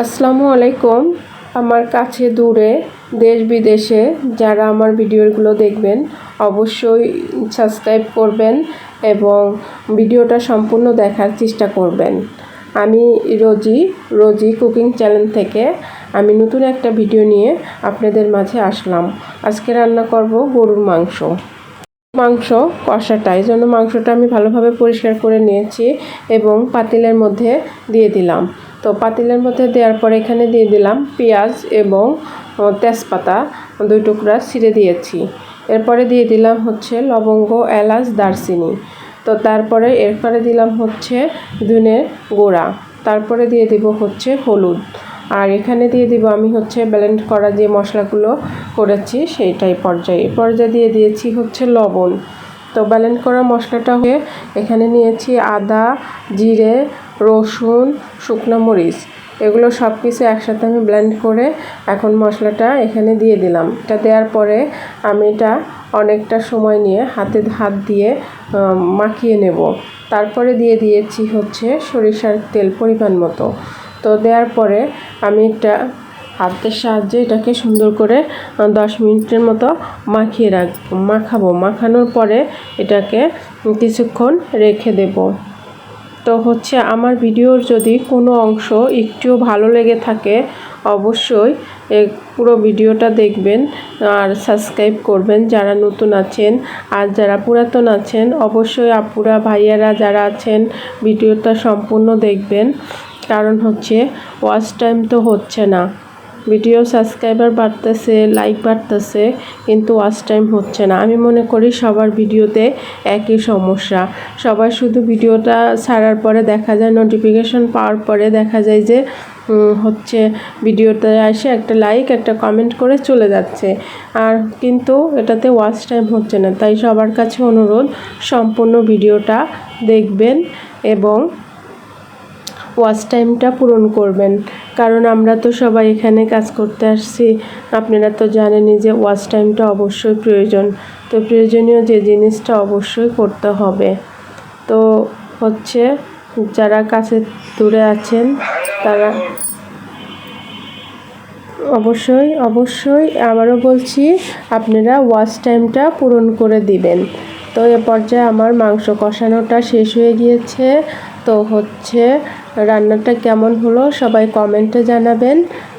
আসসালামু আলাইকুম। আমার কাছে দূরে দেশ বিদেশে যারা আমার ভিডিওগুলো দেখবেন অবশ্যই সাবস্ক্রাইব করবেন এবং ভিডিওটা সম্পূর্ণ দেখার চেষ্টা করবেন। আমি রোজি কুকিং চ্যানেল থেকে আমি নতুন একটা ভিডিও নিয়ে আপনাদের মাঝে আসলাম। আজকে রান্না করব গরুর মাংস কষাটা। এই জন্য মাংসটা আমি ভালোভাবে পরিষ্কার করে নিয়েছি এবং পাতিলের মধ্যে দিয়ে দিলাম। তো পাতিলের মধ্যে দেওয়ার পরে এখানে দিয়ে দিলাম পেঁয়াজ এবং তেজপাতা 2 টুকরা ছিঁড়ে দিয়েছি। এরপরে দিয়ে দিলাম হচ্ছে লবঙ্গ, এলাচ, দারচিনি। তো এরপরে দিলাম হচ্ছে ধনে গুঁড়া। তারপরে দিয়ে দিব হচ্ছে হলুদ। আর এখানে দিয়ে দিব আমি হচ্ছে ব্লেন্ড করা যে মশলাগুলো করেছি সেইটাই পর্যায়ে দিয়ে দিয়েছি হচ্ছে লবণ। তো ব্লেন্ড করা মশলাটা হয়ে এখানে নিয়েছি আদা, জিরে, রসুন, শুকনো মরিচ। এগুলো সব কিছু একসাথে আমি ব্লেন্ড করে এখন মশলাটা এখানে দিয়ে দিলাম। এটা দেওয়ার পরে আমি এটা অনেকটা সময় নিয়ে হাত দিয়ে মাখিয়ে নেব। তারপরে দিয়ে দিয়েছি হচ্ছে সরিষার তেল পরিমাণ মতো। তো দেওয়ার পরে আমি একটা হাতের সাহায্যে এটাকে সুন্দর করে 10 মিনিটের মতো মাখানোর পরে এটাকে কিছুক্ষণ রেখে দেব। তো হচ্ছে আমার ভিডিওর যদি কোনো অংশ একটুও ভালো লেগে থাকে অবশ্যই পুরো ভিডিওটা দেখবেন আর সাবস্ক্রাইব করবেন যারা নতুন আছেন। আর যারা পুরাতন আছেন অবশ্যই আপুরা ভাইয়ারা যারা আছেন ভিডিওটা সম্পূর্ণ দেখবেন। কারণ হচ্ছে ওয়াচ টাইম তো হচ্ছে না, ভিডিও সাবস্ক্রাইবার বাড়তেছে, লাইক বাড়তেছে, কিন্তু ওয়াচ টাইম হচ্ছে না। আমি মনে করি সবার ভিডিওতে একই সমস্যা। সবাই শুধু ভিডিওটা ছাড়ার পরে দেখা যায় নোটিফিকেশন পাওয়ার পরে দেখা যায় যে হচ্ছে ভিডিওতে এসে একটা লাইক একটা কমেন্ট করে চলে যাচ্ছে, আর কিন্তু এটাতে ওয়াচ টাইম হচ্ছে না। তাই সবার কাছে অনুরোধ সম্পূর্ণ ভিডিওটা দেখবেন এবং ওয়াচ টাইমটা পূরণ করবেন। কারণ আমরা তো সবাই এখানে কাজ করতে আসছি, আপনারা তো জানেনই যে ওয়াচ টাইমটা অবশ্যই প্রয়োজন। তো প্রয়োজনীয় যে জিনিসটা অবশ্যই করতে হবে। তো হচ্ছে যারা কাছে দূরে আছেন তারা অবশ্যই আবারও বলছি আপনারা ওয়াচ টাইমটা পূরণ করে দিবেন। তো এ পর্যায়ে আমার মাংস কষানোটা শেষ হয়ে গিয়েছে। তো হচ্ছে রান্নাটা কেমন হলো সবাই কমেন্টে জানাবেন।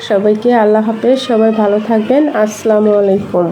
সবাইকে আল্লাহ হাফেজ, সবাই ভালো থাকবেন। আসসালামু আলাইকুম।